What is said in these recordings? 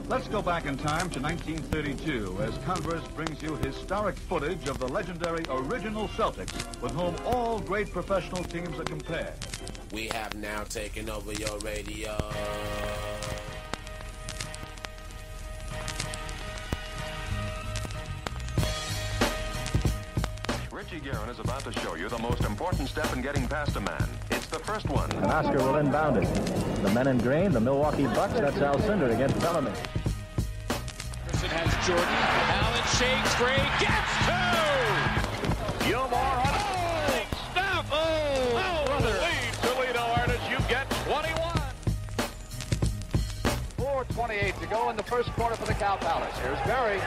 Let's go back in time to 1932 as Converse brings you historic footage of the legendary original Celtics with whom all great professional teams are compared. We have now taken over your radio. Richie Guerin is about to show you the most important step in getting past a man. It's the first one. And Oscar will inbound it. The men in green, the Milwaukee Bucks, that's Alcindor against Bellamy. Anderson has Jordan. Allen shakes, Gray gets two! Gilmore on Steph! Brother. Lead Toledo Artists, you get 21. 4:28 to go in the first quarter for the Cow Palace. Here's Barry.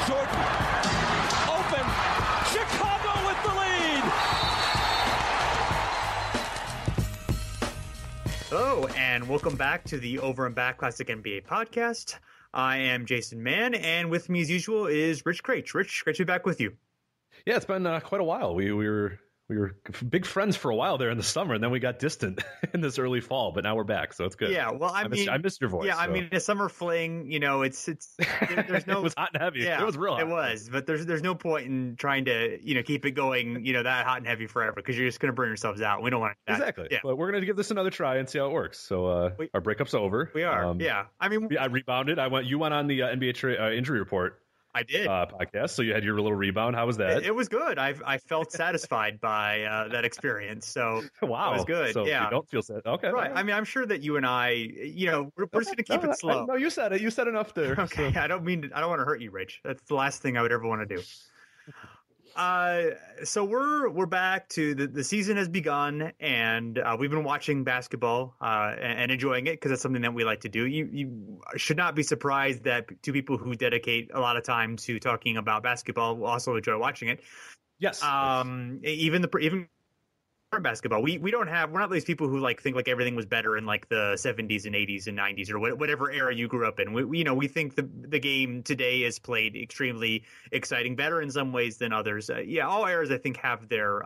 Jordan, open, Chicago with the lead! Hello, and welcome back to the Over and Back Classic NBA podcast. I am Jason Mann, and with me as usual is Rich Kraetsch. Rich, great to be back with you. Yeah, it's been quite a while. We were big friends for a while there in the summer, and then we got distant in this early fall. But now we're back, so it's good. Yeah, well, I missed your voice. Yeah, so. I mean, a summer fling. You know, there's no. It was hot and heavy. Yeah, it was real hot. It was, but there's no point in trying to keep it going that hot and heavy forever because you're just going to burn yourselves out. We don't want that. Exactly. Yeah. But we're going to give this another try and see how it works. So our breakup's over. We are. Yeah. I mean, I rebounded. You went on the NBA injury report. I did podcast, so you had your little rebound. How was that? It was good. I felt satisfied by that experience. So wow, it was good. So yeah, you don't feel sad. Okay, right. I mean, I'm sure that you and I, we're just gonna keep it slow. No, you said it. You said enough there. Okay, so. I don't want to hurt you, Rich. That's the last thing I would ever want to do. So we're back to the season has begun, and we've been watching basketball and enjoying it because that's something that we like to do. You should not be surprised that two people who dedicate a lot of time to talking about basketball will also enjoy watching it. Yes. Even basketball, we're not those people who think everything was better in the 70s and 80s and 90s or whatever era you grew up in. We think the game today is played extremely exciting, better in some ways than others. All eras I think have their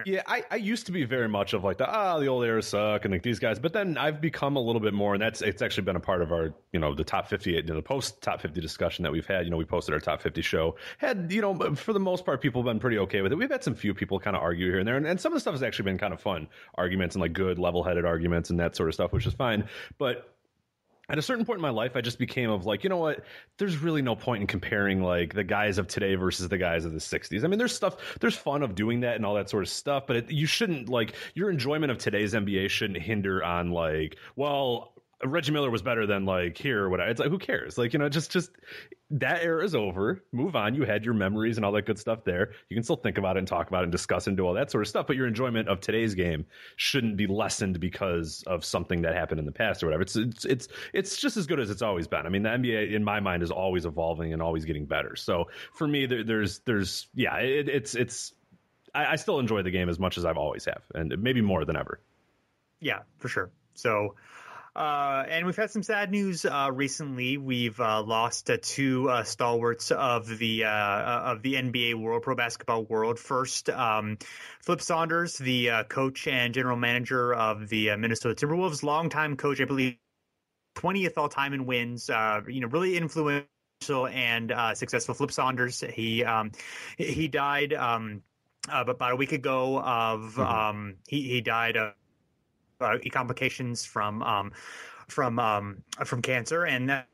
yeah. I used to be very much of the old eras suck and these guys, but then I've become a little bit more, and it's actually been a part of our the top 50, the post top 50 discussion that we've had. We posted our top 50 show. Had for the most part people have been pretty okay with it. We've had some few people kind of argue here and there, and some of the stuff is actually been kind of fun arguments and good level-headed arguments and that sort of stuff, which is fine. But at a certain point in my life, I just became of you know what? There's really no point in comparing the guys of today versus the guys of the 60s. I mean, there's fun of doing that and all that sort of stuff, but you shouldn't your enjoyment of today's NBA shouldn't hinder on Reggie Miller was better than here or whatever. It's who cares? Just that era is over. Move on. You had your memories and all that good stuff there. You can still think about it and talk about it and discuss and do all that sort of stuff. But your enjoyment of today's game shouldn't be lessened because of something that happened in the past or whatever. It's just as good as it's always been. I mean, the NBA in my mind is always evolving and always getting better. So for me, I still enjoy the game as much as I've always have, and maybe more than ever. Yeah, for sure. So. And we've had some sad news recently. We've lost two stalwarts of the NBA world, pro basketball world. First, Flip Saunders, the coach and general manager of the Minnesota Timberwolves, longtime coach, I believe 20th all time in wins. Really influential and successful. Flip Saunders. He died about a week ago of he died of complications from cancer, and that,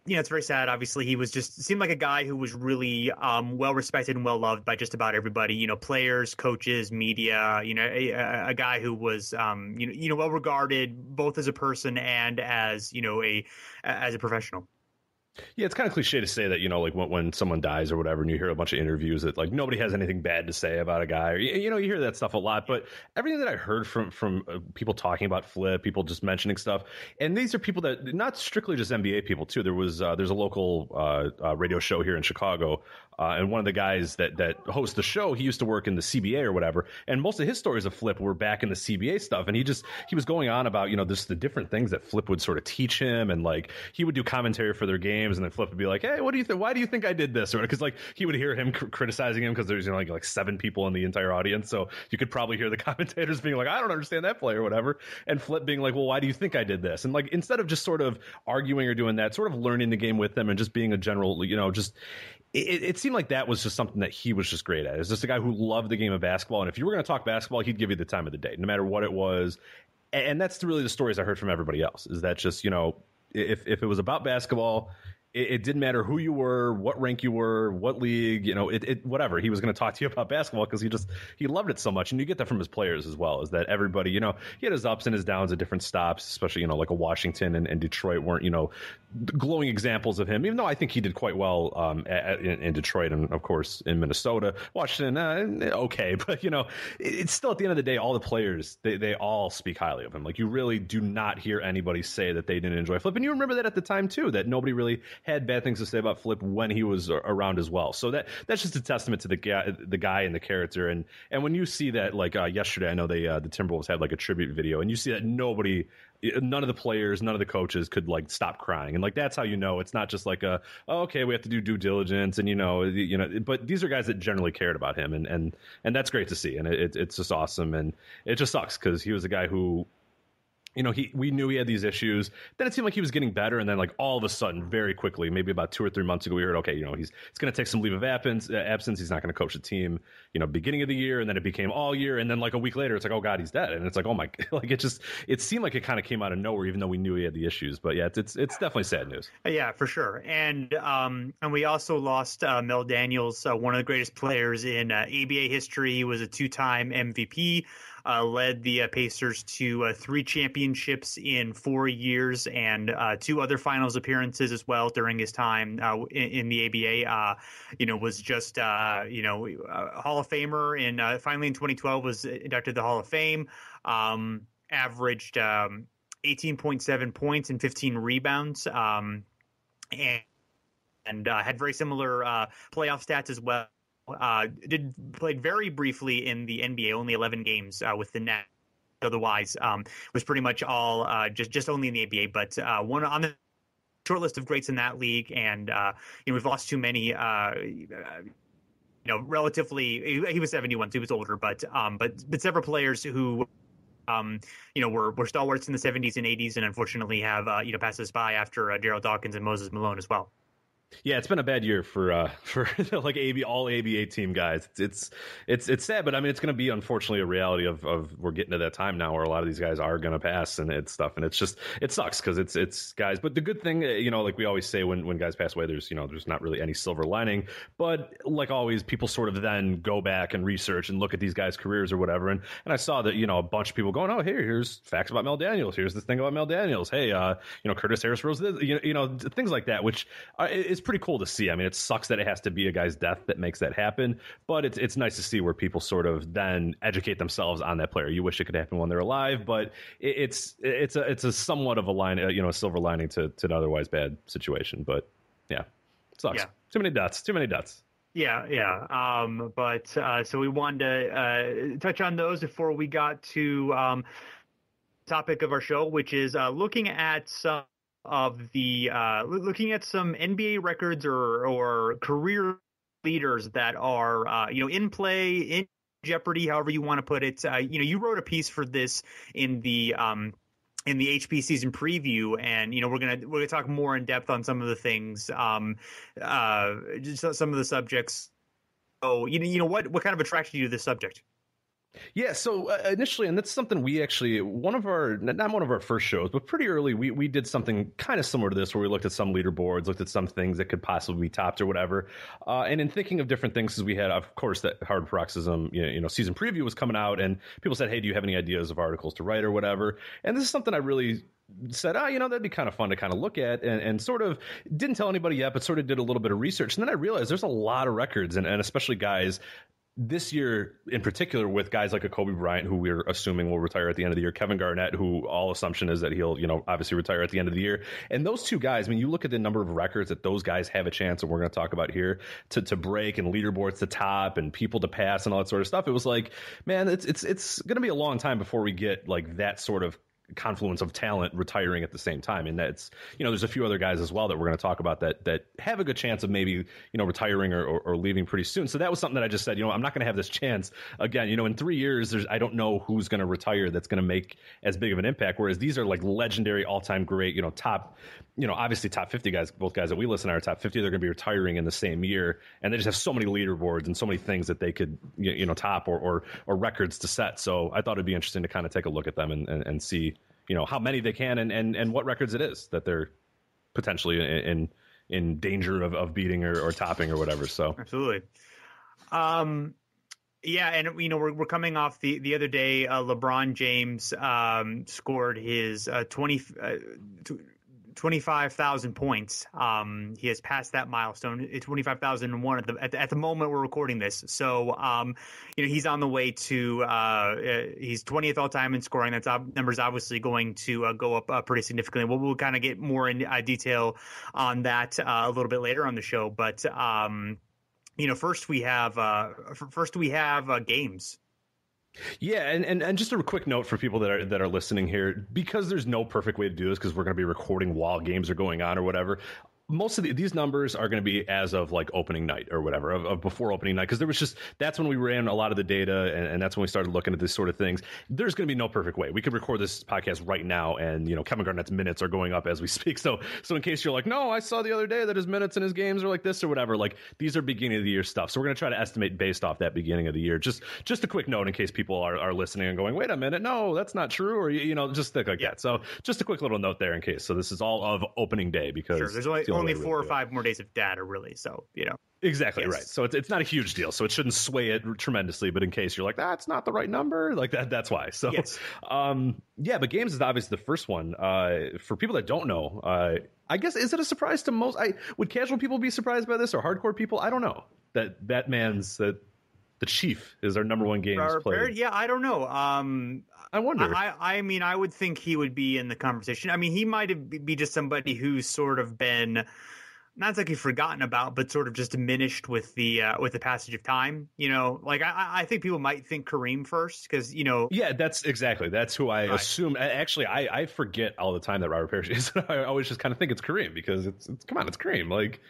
it's very sad. Obviously, he seemed like a guy who was really well respected and well loved by just about everybody. Players, coaches, media. A guy who was well regarded both as a person and as a professional. Yeah, it's kind of cliche to say that, when someone dies or whatever, and you hear a bunch of interviews that nobody has anything bad to say about a guy, or you hear that stuff a lot. But everything that I heard from people talking about Flip, people just mentioning stuff, and these are people that not strictly just NBA people too. There's a local radio show here in Chicago and one of the guys that hosts the show, he used to work in the CBA or whatever, and most of his stories of Flip were back in the CBA stuff, and he was going on about, you know, just the different things that Flip would sort of teach him, and like he would do commentary for their games, and then Flip would be like, hey, what do you think? Why do you think I did this? Or because like he would hear him criticizing him because there's, you know, like 7 people in the entire audience, so you could probably hear the commentators being like, I don't understand that play or whatever, and Flip being like, well, why do you think I did this? And like instead of just sort of arguing or doing that, sort of learning the game with them and just being a general, you know, just it seemed like that was just something that he was just great at. It was just a guy who loved the game of basketball, and if you were going to talk basketball, he'd give you the time of the day, no matter what it was. And that's really the stories I heard from everybody else, is that just, you know, if it was about basketball, it didn't matter who you were, what rank you were, what league, you know, whatever. He was going to talk to you about basketball because he loved it so much. And you get that from his players as well, is that everybody, you know, he had his ups and his downs at different stops, especially, you know, like a Washington and Detroit weren't, you know, glowing examples of him, even though I think he did quite well in Detroit and, of course, in Minnesota. Washington, okay. But, you know, it's still at the end of the day, all the players, they all speak highly of him. Like, you really do not hear anybody say that they didn't enjoy Flip. And you remember that at the time, too, that nobody really had bad things to say about Flip when he was around as well. So that's just a testament to the guy and the character. And when you see that, like yesterday, I know the Timberwolves had like a tribute video, and you see that none of the players, none of the coaches could like stop crying. And like, that's how you know it's not just like okay, we have to do due diligence, and you know, but these are guys that generally cared about him, and that's great to see. And it's just awesome. And it just sucks because he was a guy who, you know, we knew he had these issues. Then it seemed like he was getting better, and then like all of a sudden, very quickly, maybe about 2 or 3 months ago, we heard, okay, you know, he's going to take some leave of absence. He's not going to coach the team, you know, beginning of the year, and then it became all year, and then like a week later, it's like, oh God, he's dead, and it's like, oh my, like it seemed like it kind of came out of nowhere, even though we knew he had the issues. But yeah, it's definitely sad news. Yeah, for sure. And we also lost Mel Daniels, one of the greatest players in ABA history. He was a 2-time MVP. Led the Pacers to 3 championships in 4 years and 2 other finals appearances as well during his time in the ABA. Was just Hall of Famer, and finally in 2012 was inducted to the Hall of Fame. Averaged 18.7 points and 15 rebounds, and had very similar playoff stats as well. Played very briefly in the NBA, only 11 games with the Nets. Otherwise, was pretty much all just only in the ABA. But one on the short list of greats in that league, and we've lost too many. Relatively, he was 71, so he was older. But several players who were stalwarts in the 70s and 80s, and unfortunately have passed us by after Daryl Dawkins and Moses Malone as well. Yeah, it's been a bad year for like all ABA team guys. It's sad, but I mean, it's going to be unfortunately a reality of we're getting to that time now where a lot of these guys are going to pass and it's stuff, and it sucks because it's guys. But the good thing, like we always say when guys pass away, there's not really any silver lining. But like always, people sort of then go back and research and look at these guys' careers or whatever. And I saw that a bunch of people going, oh, here's facts about Mel Daniels. Here's this thing about Mel Daniels. Hey, Curtis Harris Rose, things like that, which is pretty cool to see. I mean, it sucks that it has to be a guy's death that makes that happen, but it's nice to see where people sort of then educate themselves on that player. You wish it could happen when they're alive, but it's a somewhat of a line, a silver lining to an otherwise bad situation. But yeah, it sucks. Yeah. Too many deaths. Yeah. But so we wanted to touch on those before we got to topic of our show, which is looking at some NBA records or career leaders that are in play, in jeopardy, however you want to put it. You wrote a piece for this in the HP season preview, and we're gonna talk more in depth on some of the things, just some of the subjects. So what kind of attracted you to this subject? Yeah, so initially, and that's something we actually, not one of our first shows, but pretty early, we did something kind of similar to this where we looked at some leaderboards, looked at some things that could possibly be topped or whatever. And in thinking of different things, because we had, of course, that Hardwood Paroxysm, season preview was coming out, and people said, hey, do you have any ideas of articles to write or whatever? And this is something I really said, that'd be kind of fun to kind of look at, and sort of didn't tell anybody yet, but sort of did a little bit of research. And then I realized there's a lot of records, and especially guys this year in particular, with guys like a Kobe Bryant, who we're assuming will retire at the end of the year, Kevin Garnett, who all assumption is that he'll, obviously retire at the end of the year. And those two guys, I mean, you look at the number of records that those guys have a chance, and we're going to talk about here, to break, and leaderboards to top and people to pass and all that sort of stuff. It was like, man, it's going to be a long time before we get like that sort of confluence of talent retiring at the same time. And that's, there's a few other guys as well that we're going to talk about that have a good chance of maybe, retiring or leaving pretty soon. So that was something that I just said, I'm not going to have this chance again. In 3 years, I don't know who's going to retire that's going to make as big of an impact. Whereas these are like legendary, all-time great, top, obviously top 50 guys, both guys that we listen to are top 50. They're going to be retiring in the same year. And they just have so many leaderboards and so many things that they could, top or records to set. So I thought it'd be interesting to kind of take a look at them and see, how many they can and what records it is that they're potentially in danger of beating or topping or whatever. So absolutely. Yeah, and we're coming off the other day. LeBron James scored his 25,000 points. He has passed that milestone. It's 25,001 at the moment we're recording this. So, he's on the way to he's 20th all time in scoring. That number's obviously going to go up pretty significantly. We'll kind of get more in detail on that a little bit later on the show. But first we have games. Yeah, and just a quick note for people that are listening here, because there's no perfect way to do this, because we're going to be recording while games are going on or whatever. Most of these numbers are going to be as of like opening night or whatever, of before opening night, because that's when we ran a lot of the data, and that's when we started looking at this sort of things. There's going to be no perfect way. We could record this podcast right now, and Kevin Garnett's minutes are going up as we speak. So in case you're like, no, I saw the other day that his minutes and his games are like this or whatever, like these are beginning of the year stuff. So we're going to try to estimate based off that beginning of the year. Just a quick note in case people are listening and going, wait a minute, no, that's not true, or just think like that. So just a quick little note there in case. So this is all of opening day, because sure, there's only 4 or 5 more days of data, really. So exactly. Yes. Right. So it's not a huge deal. So it shouldn't sway it tremendously. But in case you're like, that's not the right number, like that's why. So yes. But games is obviously the first one. For people that don't know, I guess, is it a surprise to most? Would casual people be surprised by this, or hardcore people? I don't know. That man's the Chief is our number one games player. Yeah, I don't know. I wonder. I mean, I would think he would be in the conversation. I mean, he might be just somebody who's sort of been, not exactly forgotten about, but sort of just diminished with the passage of time. Like I think people might think Kareem first, because Yeah, that's who I assume. Actually, I forget all the time that Robert Parrish is. I always just kind of think it's Kareem, because it's Kareem. Like,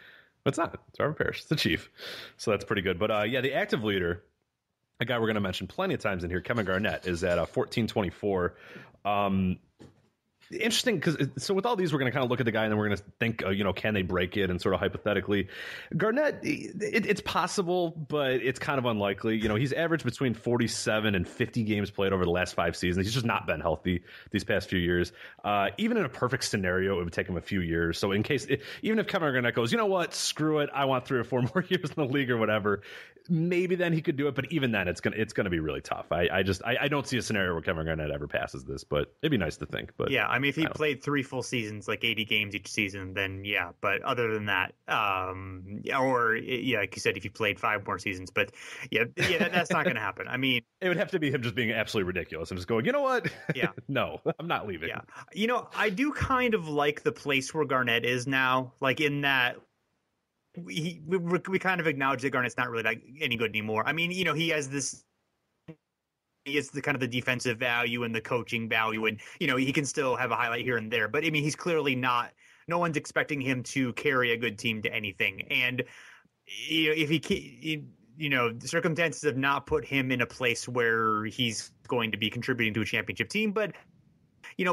it's not. It's Robert Parrish. It's the Chief. So that's pretty good. But the active leader, a guy we're going to mention plenty of times in here, Kevin Garnett, is at 1424. Interesting, because so with all these, we're going to kind of look at the guy, and then we're going to think, can they break it, and sort of hypothetically, Garnett, it's possible, but it's kind of unlikely. He's averaged between 47 and 50 games played over the last 5 seasons. He's just not been healthy these past few years. Even in a perfect scenario, it would take him a few years. So even if Kevin Garnett goes, you know what, screw it, I want 3 or 4 more years in the league or whatever, maybe then he could do it. But even then, it's gonna be really tough. I don't see a scenario where Kevin Garnett ever passes this, but it'd be nice to think. But yeah, I mean, if he played 3 full seasons, like 80 games each season, then yeah. But other than that, like you said, if he played 5 more seasons, but yeah, that's not going to happen. I mean, it would have to be him just being absolutely ridiculous and just going, you know what? Yeah, no, I'm not leaving. Yeah, I do kind of like the place where Garnett is now, like in that we kind of acknowledge that Garnett's not really like any good anymore. I mean, he has this. He is the kind of the defensive value and the coaching value, and he can still have a highlight here and there. But I mean, he's clearly not. No one's expecting him to carry a good team to anything. And if he, the circumstances have not put him in a place where he's going to be contributing to a championship team. But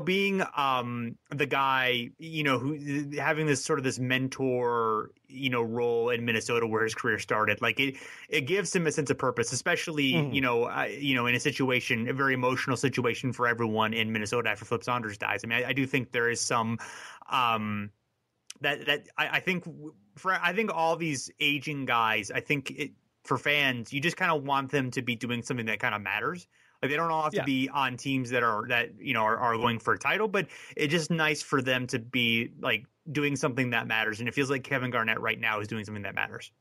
being the guy, who having this mentor, role in Minnesota where his career started, like it gives him a sense of purpose, especially, in a situation, a very emotional situation for everyone in Minnesota after Flip Saunders dies. I mean, I do think there is some, I think all these aging guys, I think for fans, you just kind of want them to be doing something that kind of matters. Like they don't all have to be on teams that are going for a title, but it's just nice for them to be like doing something that matters. And it feels like Kevin Garnett right now is doing something that matters.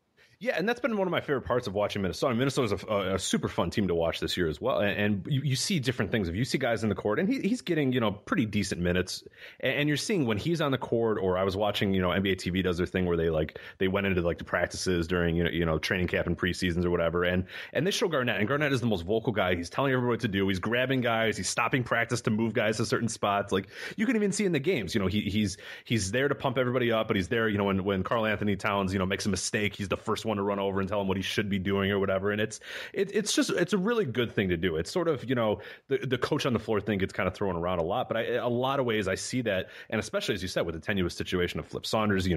Yeah, and that's been one of my favorite parts of watching Minnesota. Minnesota's a super fun team to watch this year as well. And you see different things. If you see guys in the court, and he's getting, pretty decent minutes. And you're seeing when he's on the court, or I was watching, NBA TV does their thing where they went into the practices during, training camp and preseasons or whatever. And they show Garnett. And Garnett is the most vocal guy. He's telling everybody what to do. He's grabbing guys. He's stopping practice to move guys to certain spots. You can even see in the games, he's there to pump everybody up, but he's there, when Karl Anthony Towns, makes a mistake, he's the first one to run over and tell him what he should be doing or whatever. And it's a really good thing to do. It's sort of, the coach on the floor thing gets kind of thrown around a lot, but a lot of ways I see that. And especially, as you said, with the tenuous situation of Flip Saunders,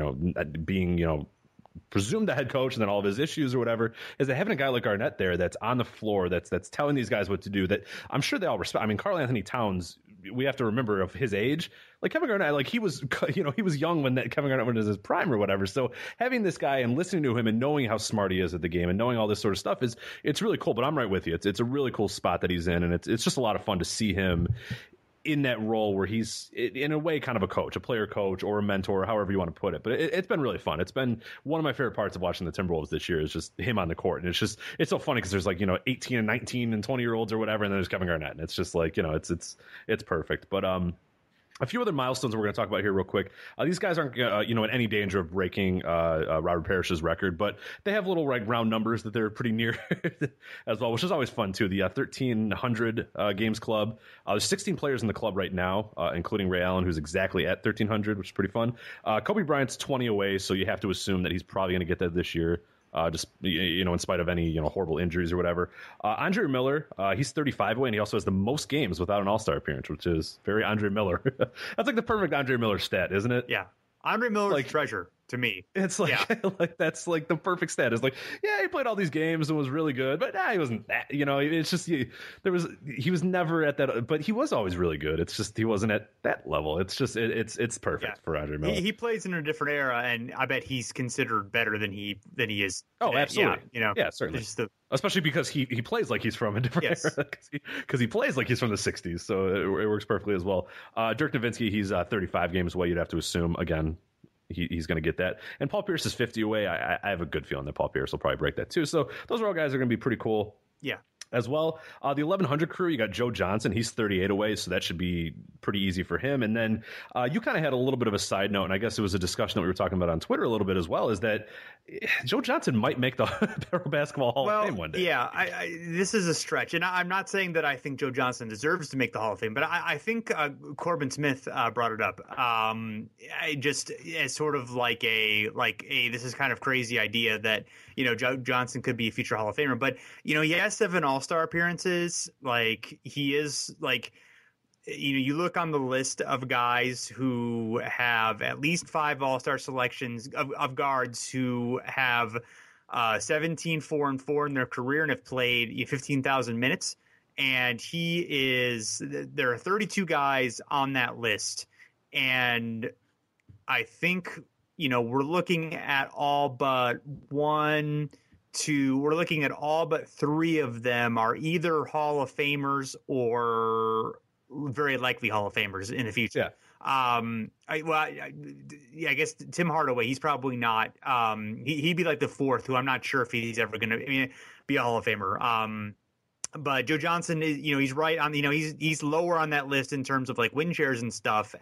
being, presumed the head coach and then all of his issues or whatever, is that having a guy like Garnett there that's on the floor, that's telling these guys what to do, that I'm sure they all respect. I mean, Karl Anthony Towns, we have to remember of his age, Kevin Garnett, he was young when Kevin Garnett went into his prime or whatever. So having this guy and listening to him and knowing how smart he is at the game and knowing all this sort of stuff it's really cool. But I'm right with you. It's a really cool spot that he's in, and it's just a lot of fun to see him in that role where he's in a way kind of a coach, a player coach or a mentor, however you want to put it. But it's been really fun. It's been one of my favorite parts of watching the Timberwolves this year is just him on the court. And it's so funny because there's 18 and 19 and 20-year-olds or whatever. And then there's Kevin Garnett. And it's just it's perfect. But, a few other milestones we're going to talk about here real quick. These guys aren't, in any danger of breaking Robert Parrish's record, but they have little round numbers that they're pretty near as well, which is always fun too. The 1,300 games club. There's 16 players in the club right now, including Ray Allen, who's exactly at 1,300, which is pretty fun. Kobe Bryant's 20 away, so you have to assume that he's probably going to get that this year. Just in spite of any horrible injuries or whatever. Andre Miller, he's 35 away, and he also has the most games without an All-Star appearance, which is very Andre Miller. That's the perfect Andre Miller stat, isn't it? Yeah, Andre Miller's treasure to me. It's that's the perfect stat. It's he played all these games and was really good, but he wasn't that. It's just he was never at that, but he was always really good. It's just he wasn't at that level. It's just it's perfect for Andre Miller. He plays in a different era, and I bet he's considered better than he is. Oh, absolutely. Yeah, certainly. Especially because he plays like he's from a different era, because he plays like he's from the 60s, so it works perfectly as well. Dirk Nowitzki, he's 35 games away. You'd have to assume again. He's going to get that. And Paul Pierce is 50 away. I have a good feeling that Paul Pierce will probably break that too. So those are all guys that are going to be pretty cool. Yeah. As well, the 1,100 crew, you got Joe Johnson. He's 38 away, so that should be pretty easy for him. And then you kind of had a little bit of a side note, and I guess it was a discussion that we were talking about on Twitter a little bit as well, is that Joe Johnson might make the Barrel Basketball Hall of Fame one day. Yeah, this is a stretch. And I'm not saying that I think Joe Johnson deserves to make the Hall of Fame, but I think Corbin Smith brought it up. Just as sort of this is kind of crazy idea that, Joe Johnson could be a future Hall of Famer. But, he has 7 All-Star appearances. He is you look on the list of guys who have at least 5 All-Star selections of guards who have 17-4-4 in their career and have played 15,000 minutes. And there are 32 guys on that list. And I think, we're looking at all but 3 of them are either Hall of Famers or very likely Hall of Famers in the future. Yeah. I guess Tim Hardaway, he's probably not. He'd be the 4th, who I'm not sure if he's ever going to be a Hall of Famer. But Joe Johnson is, he's right on. He's lower on that list in terms of win shares and stuff.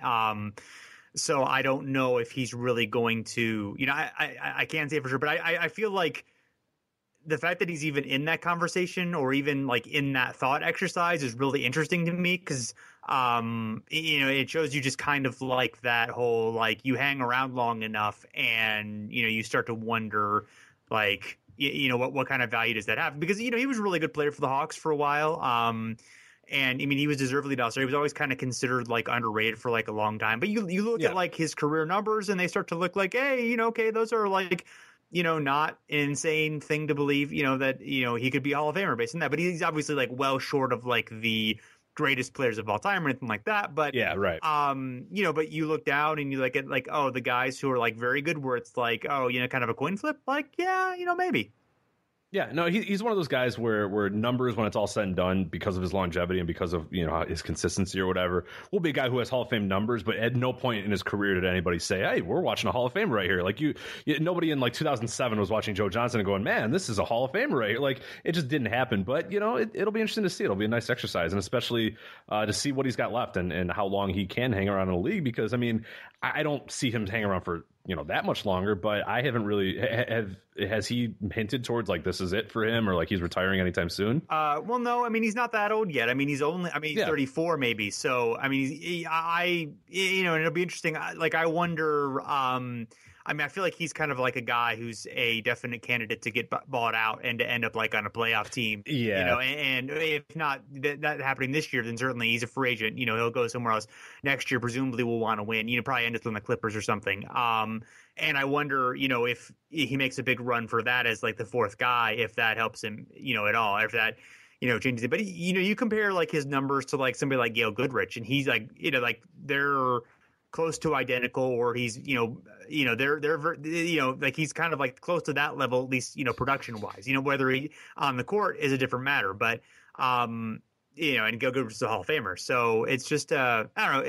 So I don't know if he's really going to. I can't say for sure, but I feel like the fact that he's even in that conversation or even in that thought exercise is really interesting to me because, it shows you just kind of that whole, you hang around long enough and, you start to wonder, what kind of value does that have? Because, he was a really good player for the Hawks for a while. And he was deservedly an All-Star. He was always kind of considered underrated for a long time. But you look at his career numbers and they start to look hey, okay, those are not an insane thing to believe, that, he could be a Hall of Famer based on that. But he's obviously well short of the greatest players of all time or anything like that. But yeah, right. But you look down and you look at the guys who are very good where it's kind of a coin flip. Yeah, maybe. Yeah, no, he's one of those guys where numbers, when it's all said and done, because of his longevity and because of his consistency or whatever, will be a guy who has Hall of Fame numbers. But at no point in his career did anybody say, "Hey, we're watching a Hall of Famer right here." Like nobody in like 2007 was watching Joe Johnson and going, "Man, this is a Hall of Famer right here." Like it just didn't happen. But it'll be interesting to see. It'll be a nice exercise, and especially to see what he's got left and how long he can hang around in the league. Because I mean, I don't see him hanging around for that much longer, but I haven't really has he hinted towards like this is it for him, or like he's retiring anytime soon? Well, no, I mean he's not that old yet. I mean he's 34 maybe. So I mean and it'll be interesting. I wonder. I mean, I feel like he's kind of like a guy who's a definite candidate to get bought out and to end up like on a playoff team. Yeah. And if not that happening this year, then certainly he's a free agent. He'll go somewhere else next year. Presumably will want to win. Probably end up on the Clippers or something. And I wonder, if he makes a big run for that as like the fourth guy, if that helps him, at all, if that, changes it. But you compare like his numbers to like somebody like Gail Goodrich, and he's like, like they're close to identical, or he's they're like he's kind of like close to that level, at least production wise. Whether he on the court is a different matter, but and Gail Goodrich is a Hall of Famer, so it's just I don't know,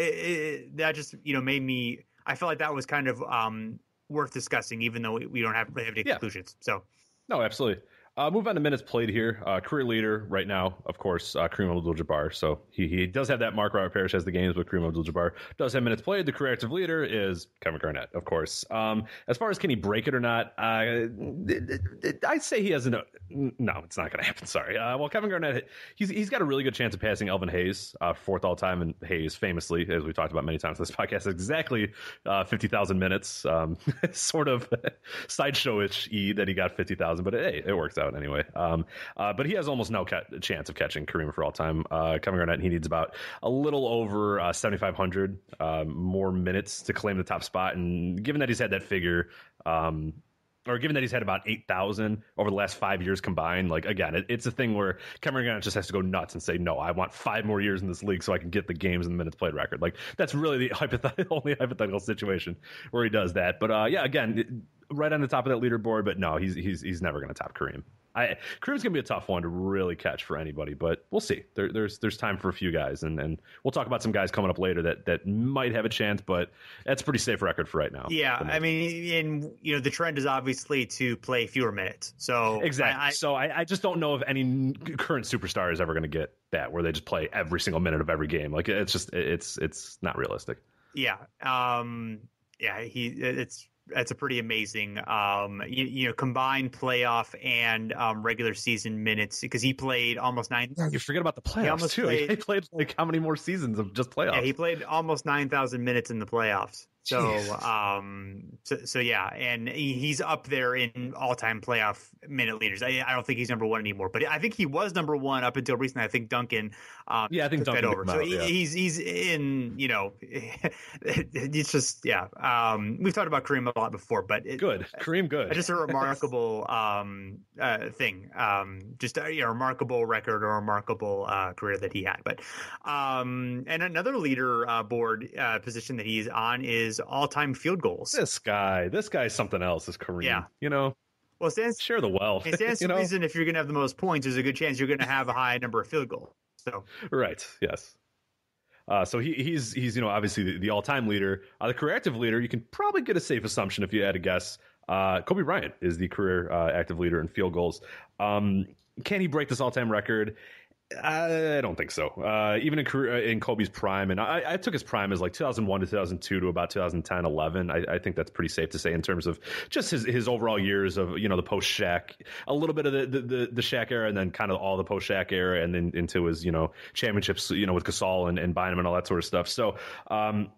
that just made me, I felt like that was kind of worth discussing, even though we don't have any conclusions. So no, absolutely. Move on to minutes played here. Career leader right now, of course, Kareem Abdul-Jabbar. So he does have that mark. Robert Parrish has the games, but Kareem Abdul-Jabbar does have minutes played. The career active leader is Kevin Garnett, of course. As far as can he break it or not, I'd say he has no, it's not going to happen. Sorry. Well, Kevin Garnett, he's got a really good chance of passing Elvin Hayes, fourth all time, and Hayes famously, as we talked about many times on this podcast, exactly 50,000 minutes. Sort of sideshow-ish that he got 50,000, but hey, it works out anyway. But he has almost no chance of catching Kareem for all time. Kevin Garnett, he needs about a little over 7,500 more minutes to claim the top spot. And given that he's had that figure, or given that he's had about 8,000 over the last 5 years combined, like, again, it's a thing where Kevin Garnett just has to go nuts and say, no, I want 5 more years in this league so I can get the games and the minutes played record. Like, that's really the only hypothetical situation where he does that. But yeah, again, right on the top of that leaderboard, but no, he's never going to top Kareem. Kareem's gonna be a tough one to really catch for anybody, but we'll see. There's time for a few guys, and we'll talk about some guys coming up later that might have a chance, but that's a pretty safe record for right now. Yeah, I mean, the trend is obviously to play fewer minutes. So exactly. I just don't know if any current superstar is ever going to get that where they just play every single minute of every game. Like it's not realistic. Yeah. That's a pretty amazing, combined playoff and regular season minutes, because he played almost 9. You forget about the playoffs too. He played like how many more seasons of just playoffs? Yeah, he played almost 9,000 minutes in the playoffs. So, so yeah, and he's up there in all-time playoff minute leaders. I don't think he's number one anymore, but I think he was number one up until recently. I think Duncan, I think Duncan over. So he's in. It's just we've talked about Kareem a lot before, but Kareem good. Just a remarkable thing. Just a remarkable record or a remarkable career that he had. But and another leader board position that he's on is all-time field goals. This guy's something else. Is Kareem? Yeah. Well, share the wealth. It stands to reason if you're going to have the most points, there's a good chance you're going to have a high number of field goals. So right, yes. So he's obviously the all-time leader. The career active leader, you can probably get a safe assumption if you had a guess. Kobe Bryant is the career active leader in field goals. Can he break this all-time record? I don't think so. Even in Kobe's prime, and I took his prime as like 2001 to 2002 to about 2010, 11. I think that's pretty safe to say in terms of just his overall years of the post Shaq, a little bit of the Shaq era, and then kind of all the post Shaq era, and then into his championships with Gasol and Bynum and all that sort of stuff. So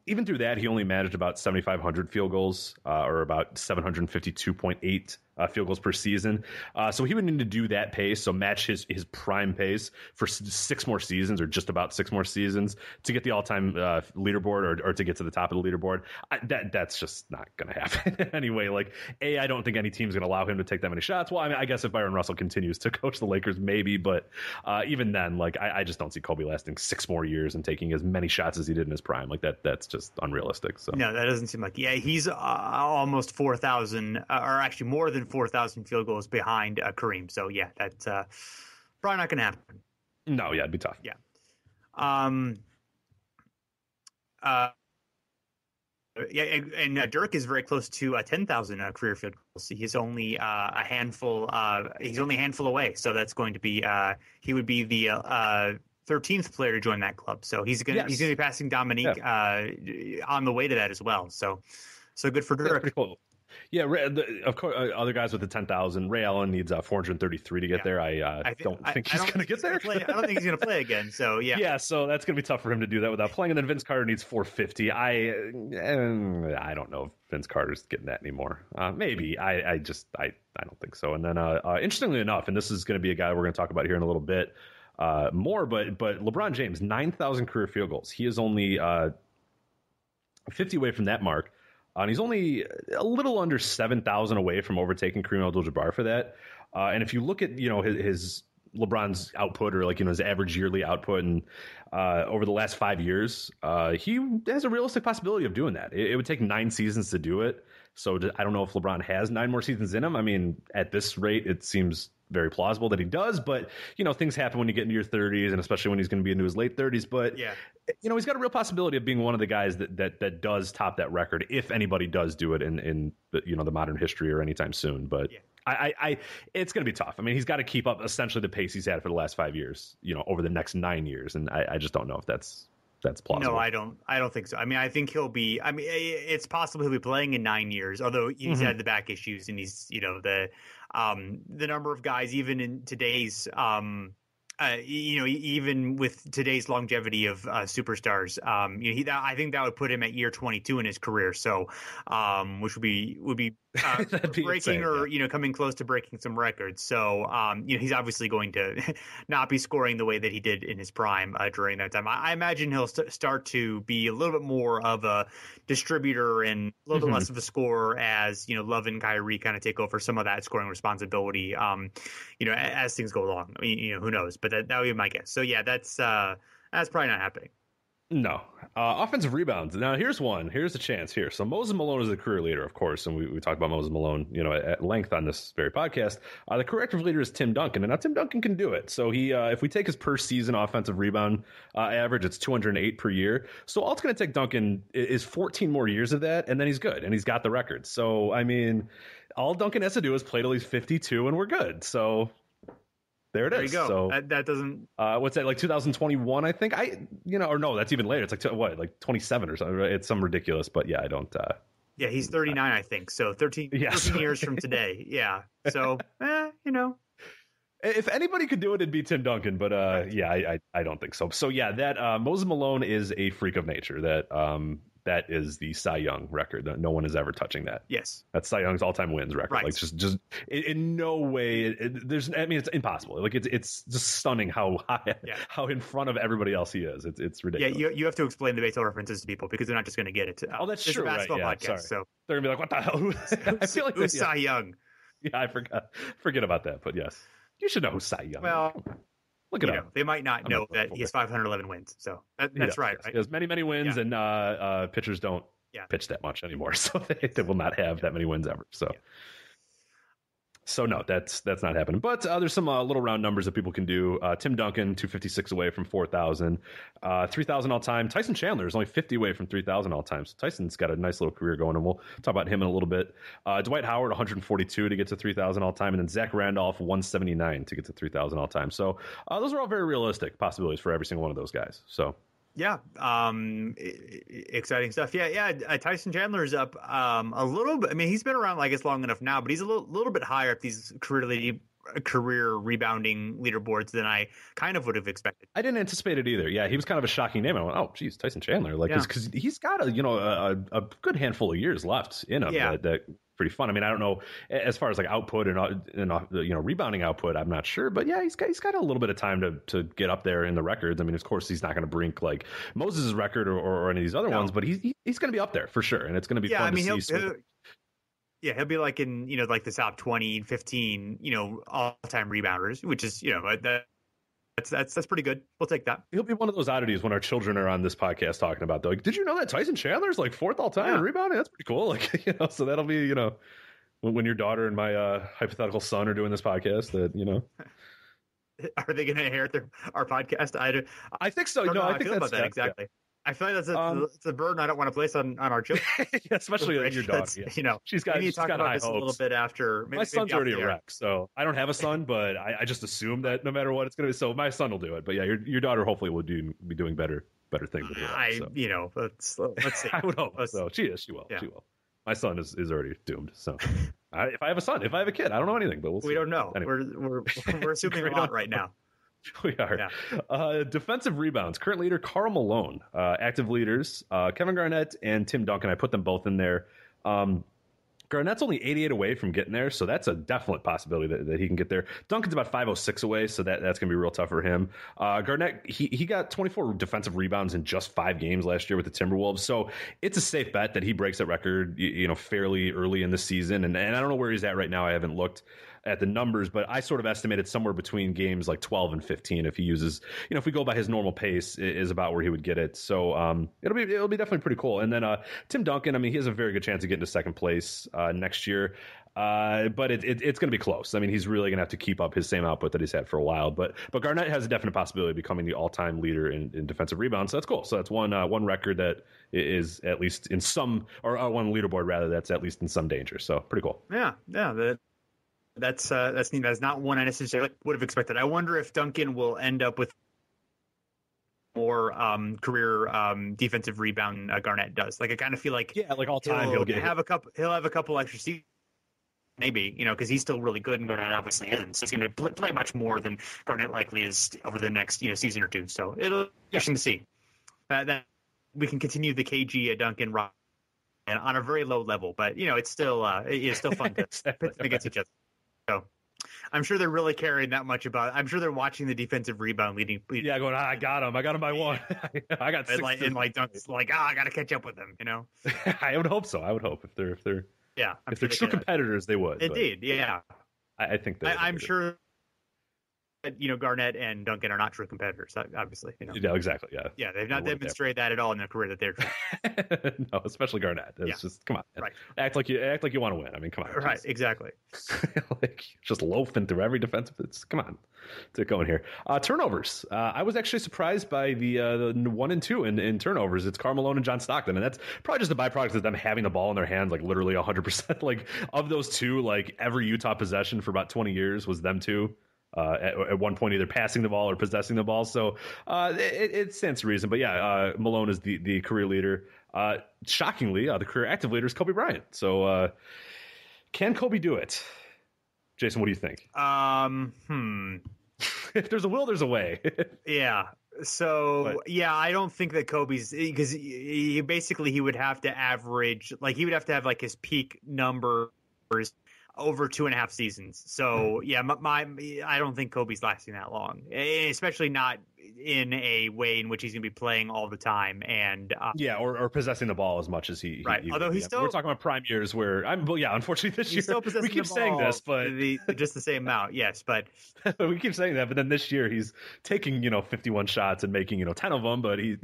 even through that, he only managed about 7,500 field goals, or about 752.8. Field goals per season. So he would need to do that pace, so match his prime pace for 6 more seasons, or just about 6 more seasons, to get the all-time leaderboard, or to get to the top of the leaderboard. That's just not going to happen anyway. Like, I don't think any team's going to allow him to take that many shots. Well, I mean, I guess if Byron Russell continues to coach the Lakers, maybe, but even then, like, I just don't see Kobe lasting 6 more years and taking as many shots as he did in his prime. Like, that's just unrealistic. So no, that doesn't seem like. Yeah, he's almost 4,000, or actually more than than 4,000 field goals behind Kareem. So yeah, that's probably not going to happen. No, yeah, it'd be tough. Yeah. And Dirk is very close to 10,000 career field goals. He's only a handful. He's only a handful away. So that's going to be. He would be the 13th player to join that club. So he's going to be passing Dominique on the way to that as well. So good for Dirk. That's pretty cool. Yeah, of course, other guys with the 10,000. Ray Allen needs 433 to get there. I don't think he's going to get there. I don't think he's going to play again. So yeah, so that's going to be tough for him to do that without playing. And then Vince Carter needs 450. I don't know if Vince Carter's getting that anymore. Maybe. I don't think so. And then interestingly enough, and this is going to be a guy we're going to talk about here in a little bit more, but LeBron James, 9,000 career field goals. He is only 50 away from that mark. And he's only a little under 7,000 away from overtaking Kareem Abdul-Jabbar for that. And if you look at, his LeBron's output or his average yearly output and over the last 5 years, he has a realistic possibility of doing that. It would take 9 seasons to do it. So I don't know if LeBron has 9 more seasons in him. I mean, at this rate, it seems very plausible that he does, but things happen when you get into your 30s, and especially when he's going to be into his late 30s. But he's got a real possibility of being one of the guys that does top that record if anybody does do it in the modern history or anytime soon. But it's going to be tough. I mean, he's got to keep up essentially the pace he's had for the last 5 years, over the next 9 years, and I just don't know if that's plausible. No, I don't think so. I mean, I think he'll be. I mean, it's possible he'll be playing in 9 years, although he's had the back issues, and he's the number of guys even in today's even with today's longevity of superstars, I think that would put him at year 22 in his career. So, which would be breaking insane, or coming close to breaking some records. So, he's obviously going to not be scoring the way that he did in his prime during that time. I imagine he'll start to be a little bit more of a distributor and a little bit less of a scorer as Love and Kyrie kind of take over some of that scoring responsibility. As things go along. I mean, who knows? But that would be my guess. So yeah, that's probably not happening. No. Offensive rebounds. Now, here's a chance here. So Moses Malone is the career leader, of course, and we talked about Moses Malone, at length on this very podcast. The corrective leader is Tim Duncan, and now Tim Duncan can do it. So he, if we take his per season offensive rebound average, it's 208 per year. So all it's going to take Duncan is 14 more years of that, and then he's good, and he's got the record. So, I mean, all Duncan has to do is play till he's 52, and we're good. So there it is. There you go. So that doesn't. What's that, like 2021? I think or no, that's even later. It's like 27 or something. It's some ridiculous, but yeah, I don't. Yeah, he's 39, I think. So 13 years from today. Yeah. So, If anybody could do it, it'd be Tim Duncan. But I don't think so. So yeah, that Moses Malone is a freak of nature. That is the Cy Young record. That no one is ever touching that. Yes, that's Cy Young's all-time wins record. Right. Like just in no way. It's impossible. Like it's just stunning how high, how in front of everybody else he is. It's ridiculous. Yeah, you have to explain the baseball references to people because they're not just going to get it. Oh, that's true. It's a basketball right, podcast, so they're gonna be like, "What the hell?" I feel like who's Cy Young? Yeah, I forget about that. But yes, you should know who Cy Young. Well. Look it up. They might not know that he has 511 wins. So that's right. He has many wins, and pitchers don't pitch that much anymore, so they will not have that many wins ever. So, so no, that's not happening. But there's some little round numbers that people can do. Tim Duncan, 256 away from 4,000, 3,000 all time. Tyson Chandler is only 50 away from 3,000 all time. So Tyson's got a nice little career going, and we'll talk about him in a little bit. Dwight Howard, 142 to get to 3,000 all time, and then Zach Randolph, 179 to get to 3,000 all time. So those are all very realistic possibilities for every single one of those guys. So. Yeah, exciting stuff. Yeah. Tyson Chandler is up a little bit. I mean, he's been around, I guess, long enough now, but he's a little bit higher up these career rebounding leaderboards than I kind of would have expected. I didn't anticipate it either. Yeah, he was kind of a shocking name. I went, oh, geez, Tyson Chandler, because he's got a good handful of years left in him. Yeah. That pretty fun. I mean, I don't know as far as like output and rebounding output, I'm not sure, but yeah, he's got a little bit of time to get up there in the records. I mean, of course, he's not going to break like Moses' record or any of these other ones, but he's going to be up there for sure, and it's going to be fun to see. He'll be like in like the top 20, 15 all-time rebounders, which is that's pretty good. We'll take that. He'll be one of those oddities when our children are on this podcast talking about, like, did you know that Tyson Chandler's like 4th all time in rebounding? That's pretty cool. Like, so that'll be, we'll when your daughter and my hypothetical son are doing this podcast, that, you know. Are they going to inherit our podcast? I think so. No, I think that's about that exactly. I feel like that's a burden I don't want to place on our children. Yeah, especially your daughter. Yeah. You know, she's got about high this hopes. A little bit after. My son's already a wreck, so I don't have a son, but I just assume that no matter what, it's going to be. So my son will do it, but yeah, your daughter hopefully will be doing better things. With her, so. You know, let's see. I would hope so. She will. Yeah. She will. My son is already doomed. So if I have a kid, I don't know anything, but we'll see. We don't know. Anyway. We're assuming a lot right now. We are. Yeah. Defensive rebounds. Current leader, Karl Malone. Active leaders, Kevin Garnett and Tim Duncan. I put them both in there. Garnett's only 88 away from getting there, so that's a definite possibility that he can get there. Duncan's about 506 away, so that's going to be real tough for him. Garnett, he got 24 defensive rebounds in just 5 games last year with the Timberwolves, so it's a safe bet that he breaks that record, you know, fairly early in the season. And I don't know where he's at right now. I haven't looked at the numbers, but I sort of estimated somewhere between games like 12 and 15 if he uses, you know, if we go by his normal pace, is about where he would get it. So it'll be definitely pretty cool. And then Tim Duncan, I mean, he has a very good chance of getting to second place next year. But it's going to be close. I mean, he's really going to have to keep up his same output that he's had for a while. But Garnett has a definite possibility of becoming the all-time leader in defensive rebounds. So that's cool. So that's one record that is at least in some, or one leaderboard rather, that's at least in some danger. So pretty cool. Yeah. That's neat. That's not one I necessarily would have expected. I wonder if Duncan will end up with more career defensive rebound Garnett does. Like, I kind of feel like like all time he'll have a couple extra seasons, maybe, you know, because he's still really good and Garnett obviously isn't. So he's going to play much more than Garnett likely is over the next season or two. So it'll be interesting to see that we can continue the KG Duncan run and on a very low level, but it's still fun to pit against each other. So I'm sure they're really caring that much about it. I'm sure they're watching the defensive rebound leading. Yeah, going, I got him by one. I got 6. And Dunk's like, I got to catch up with them, I would hope so. I would hope if they're true competitors, they would. Indeed, yeah. I think that I'm sure that Garnett and Duncan are not true competitors, obviously. Yeah, exactly. Yeah, they've not demonstrated that at all in their career that they're true. No, especially Garnett. It's just, come on, right? Act like you want to win. I mean, come on, right? Exactly. Like just loafing through every defensive. Come on, to go in here. Turnovers. I was actually surprised by the 1 and 2 in turnovers. It's Karl Malone and John Stockton, and that's probably just a byproduct of them having the ball in their hands, like literally 100%. Like of those two, like every Utah possession for about 20 years was them two. At one point, either passing the ball or possessing the ball. So it stands to reason. But yeah, Malone is the career leader. Shockingly, the career active leader is Kobe Bryant. So can Kobe do it? Jason, what do you think? If there's a will, there's a way. Yeah. So, I don't think that Kobe's, because he would have to average, like he would have to have like his peak numbers over 2.5 seasons. So I don't think Kobe's lasting that long, especially not in a way in which he's going to be playing all the time and or possessing the ball as much as he right. Although he's still, we're talking about prime years where unfortunately this year still we keep saying this, but just the same amount, yes, but we keep saying that, but then this year he's taking 51 shots and making 10 of them, but he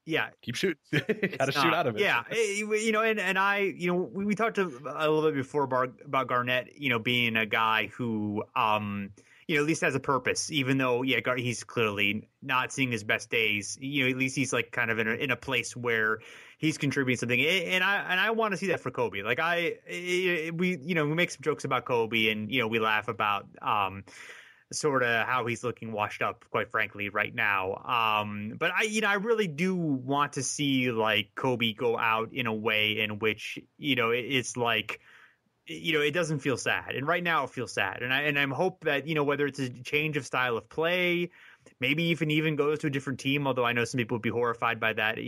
yeah, keep shooting. Got to shoot out of it. Yeah, and I, we talked a little bit before about Garnett, being a guy who, at least has a purpose, even though, he's clearly not seeing his best days. At least he's like kind of in a place where he's contributing something, and I want to see that for Kobe. Like we make some jokes about Kobe, and we laugh about sort of how he's looking washed up, quite frankly, right now. But I really do want to see like Kobe go out in a way in which, it's like, it doesn't feel sad. And right now it feels sad. And I'm hope that, whether it's a change of style of play, maybe even goes to a different team, although I know some people would be horrified by that,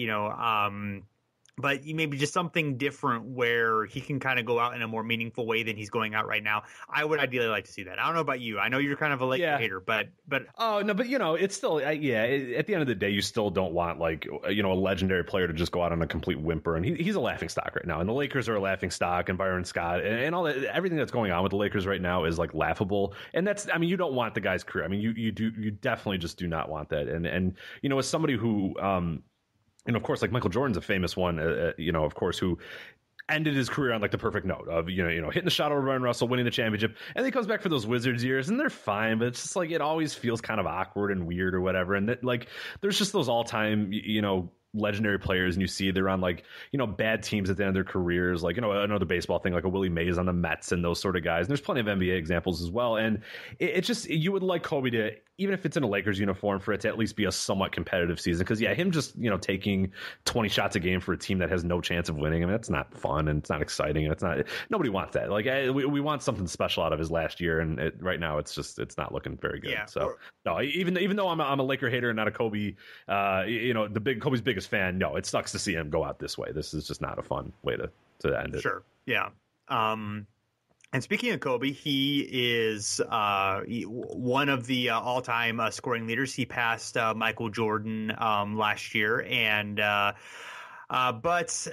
but maybe just something different where he can kind of go out in a more meaningful way than he's going out right now. I would ideally like to see that. I don't know about you. I know you're kind of a Laker hater, but oh no, but it's still at the end of the day, you still don't want like a legendary player to just go out on a complete whimper, and he's a laughing stock right now, and the Lakers are a laughing stock, and Byron Scott and all that, everything that's going on with the Lakers right now is like laughable, and that's you don't want the guy's career. You definitely just do not want that, and as somebody who. And of course, like Michael Jordan's a famous one, of course, who ended his career on like the perfect note of hitting the shot over Ryan Russell, winning the championship, and then he comes back for those Wizards years, and they're fine, but it's just like it always feels kind of awkward and weird or whatever. And that, like, there's just those all time legendary players, and you see they're on like bad teams at the end of their careers, like another baseball thing, like a Willie Mays on the Mets and those sort of guys. And there's plenty of NBA examples as well, and it just, you would like Kobe to, even if it's in a Lakers uniform, for it to at least be a somewhat competitive season, because him just taking 20 shots a game for a team that has no chance of winning, I mean, that's not fun and it's not exciting, and it's not, nobody wants that. Like we want something special out of his last year, and right now it's not looking very good. So no, even though I'm a Laker hater and not a Kobe, Kobe's biggest fan, no, it sucks to see him go out this way. This is just not a fun way to end it. Sure. Yeah. And speaking of Kobe, he is one of the all-time scoring leaders. He passed Michael Jordan last year, and but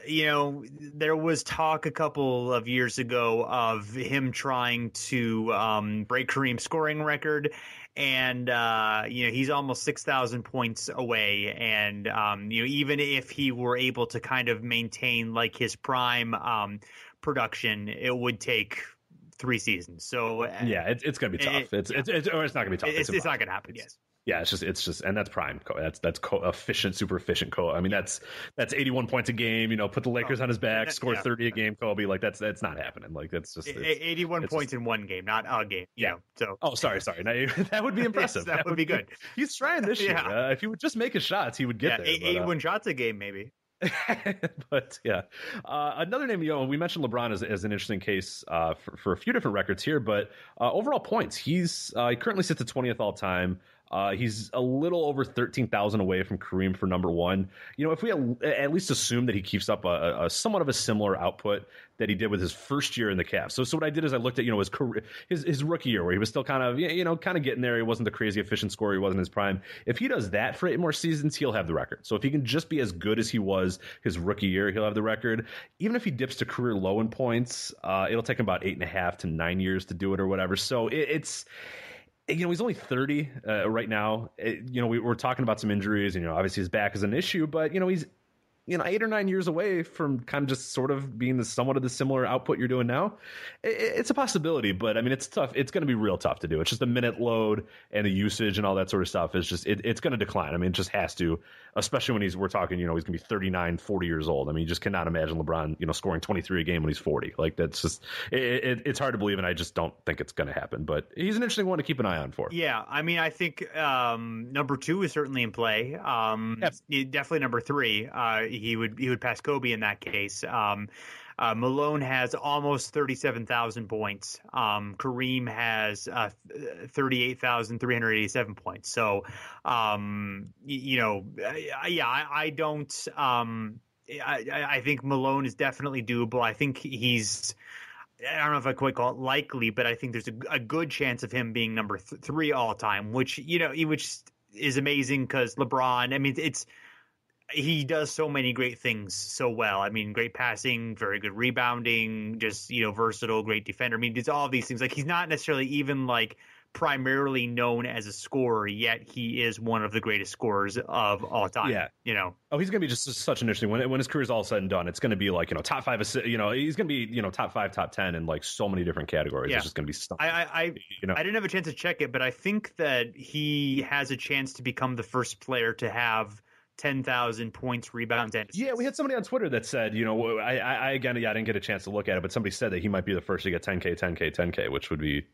there was talk a couple of years ago of him trying to break Kareem's scoring record. And, he's almost 6,000 points away. And, even if he were able to kind of maintain like his prime production, it would take 3 seasons. So it's going to be tough. It's not going to be tough. It's not going to happen. Yes. Yeah, it's just, and that's prime. That's efficient, super efficient. I mean, that's 81 points a game. Put the Lakers on his back, score 30 a game. Kobe, like that's not happening. Like that's just 81 points in one game, not a game. So sorry. Now, that would be impressive. That would be good. He's trying this year. If he would just make his shots, he would get there. 81 shots a game, maybe. But another name, we mentioned LeBron as an interesting case for a few different records here, but overall points, he currently sits at 20th all time. He's a little over 13,000 away from Kareem for number one. If we at least assume that he keeps up a somewhat of a similar output that he did with his first year in the Cavs. So what I did is I looked at his career, his rookie year, where he was still kind of getting there. He wasn't the crazy efficient scorer. He wasn't his prime. If he does that for 8 more seasons, he'll have the record. So if he can just be as good as he was his rookie year, he'll have the record. Even if he dips to career low in points, it'll take him about 8.5 to 9 years to do it or whatever. So it's. He's only 30 right now. We're talking about some injuries, and obviously his back is an issue, but he's 8 or 9 years away from kind of just sort of being somewhat of the similar output you're doing now. It's a possibility, but I mean, it's tough. It's going to be real tough to do. It's just a minute load and the usage and all that sort of stuff is just, it's going to decline. I mean, it just has to, especially when we're talking, he's going to be 39, 40 years old. I mean, you just cannot imagine LeBron, scoring 23 a game when he's 40. Like that's just, it's hard to believe. And I just don't think it's going to happen, but he's an interesting one to keep an eye on for. Yeah. I mean, I think number 2 is certainly in play. Definitely number 3. He would pass Kobe in that case. Malone has almost 37,000 points. Kareem has 38,387 points. So, I don't. I think Malone is definitely doable. I think he's. I don't know if I quite call it likely, but I think there's a good chance of him being number 3 all time, which is amazing because LeBron. I mean, he does so many great things so well. I mean, great passing, very good rebounding, just, versatile, great defender. I mean, it's all of these things. Like, he's not necessarily even like primarily known as a scorer, yet he is one of the greatest scorers of all time. Yeah. Oh, he's going to be just such an interesting when his career is all said and done. It's going to be like, top 5, he's going to be, top 5, top 10 in like so many different categories. Yeah. It's just going to be stunning. I didn't have a chance to check it, but I think that he has a chance to become the first player to have 10,000 points, rebounds, and assists. Yeah, we had somebody on Twitter that said, I didn't get a chance to look at it, but somebody said that he might be the first to get 10K, which would be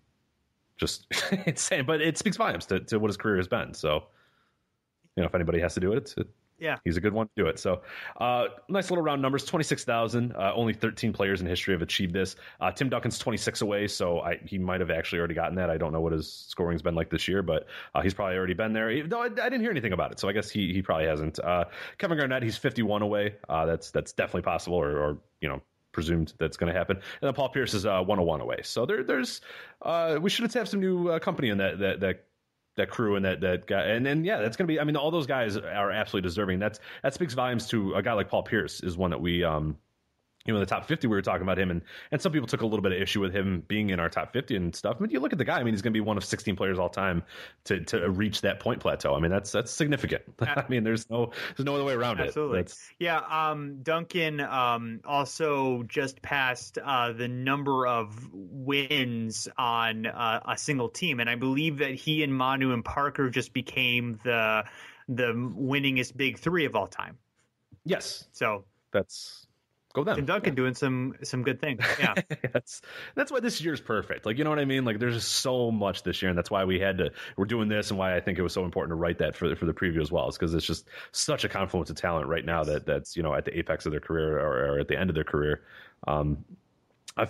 just insane. But it speaks volumes to what his career has been. So, if anybody has to do it, he's a good one to do it. So, nice little round numbers, 26,000. Only 13 players in history have achieved this. Tim Duncan's 26 away, so he might have actually already gotten that. I don't know what his scoring's been like this year, but he's probably already been there. Though I didn't hear anything about it, so I guess he probably hasn't. Kevin Garnett, he's 51 away. That's definitely possible, or presumed that's going to happen. And then Paul Pierce is 101 away. So there's we should have some new company in that crew and that guy. And that's going to be, I mean, all those guys are absolutely deserving. That speaks volumes to a guy like Paul Pierce is one that we, the top 50, we were talking about him, and some people took a little bit of issue with him being in our top 50 and stuff. I mean, you look at the guy, I mean, he's going to be one of 16 players all time to reach that point plateau. I mean, that's significant. I mean, there's no other way around Absolutely. it. Duncan also just passed the number of wins on a single team, and I believe that he and Manu and Parker just became the winningest big three of all time. Yes. So that's... Go them. Tim Duncan doing some good things. Yeah. That's why this year's perfect. Like, you know what I mean? Like, there's just so much this year, and that's why we're doing this, and why I think it was so important to write that for the preview as well, is because it's just such a confluence of talent right now that's at the apex of their career or at the end of their career.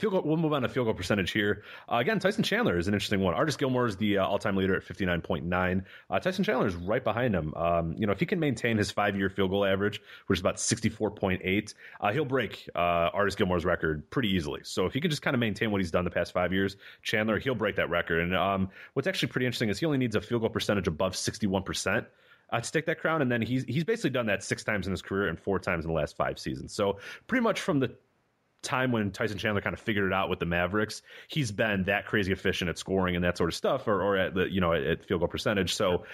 We'll move on to field goal percentage here. Again, Tyson Chandler is an interesting one. Artis Gilmore is the all-time leader at 59.9. Tyson Chandler is right behind him. If he can maintain his 5-year field goal average, which is about 64.8, he'll break Artis Gilmore's record pretty easily. So if he can just kind of maintain what he's done the past 5 years, Chandler, he'll break that record. And what's actually pretty interesting is he only needs a field goal percentage above 61%. To take that crown, and then he's basically done that 6 times in his career and 4 times in the last 5 seasons. So pretty much from the time when Tyson Chandler kind of figured it out with the Mavericks, he's been that crazy efficient at scoring and that sort of stuff, or at the at field goal percentage. So